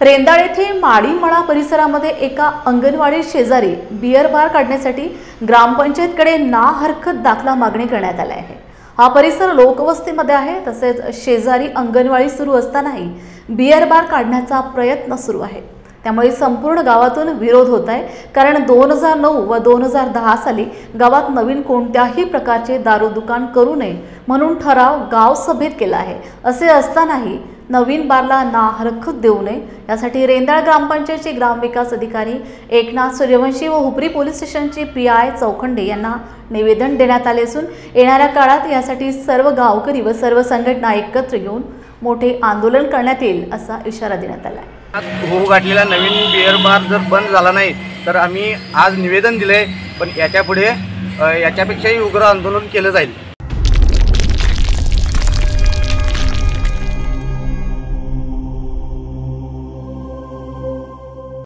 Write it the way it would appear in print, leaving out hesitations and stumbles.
रेंदाळ येथे माडीमळा परिसरामध्ये एका अंगणवाडी शेजारी बियर बार काढण्यासाठी ग्रामपंचायतकडे ना हरकत दाखला मागणी करण्यात आली आहे। हा परिसर लोकवस्तीमध्ये आहे, तसेच शेजारी अंगणवाडी सुरू असतानाही बियर बार काढण्याचा प्रयत्न सुरू आहे। त्यामुळे संपूर्ण गावातून विरोध होत आहे, कारण 2009 व 2010 साली गावात नवीन कोणत्याही प्रकारचे दारू दुकान करू नये म्हणून ठराव गाव सभेत केला आहे। असे असतानाही नवीन बारला ना हरकत देऊ नये यासाठी रेंदाळ ग्रामपंचायतचे ग्रामविकास अधिकारी एकनाथ सूर्यवंशी व हुपरी पोलीस स्टेशनचे PI चौखंडे यांना निवेदन देण्यात आले असून येणाऱ्या काळात यासाठी सर्व गावकरी व सर्व संघटना एकत्र येऊन मोठे आंदोलन करण्यात येईल असा इशारा देण्यात आला आहे। होऊ घातलेला नवीन बियर बार जर बंद झाला नाही तर आम्ही आज निवेदन दिले, पण याच्यापुढे याच्यापेक्षाही उग्र आंदोलन केलं जाईल।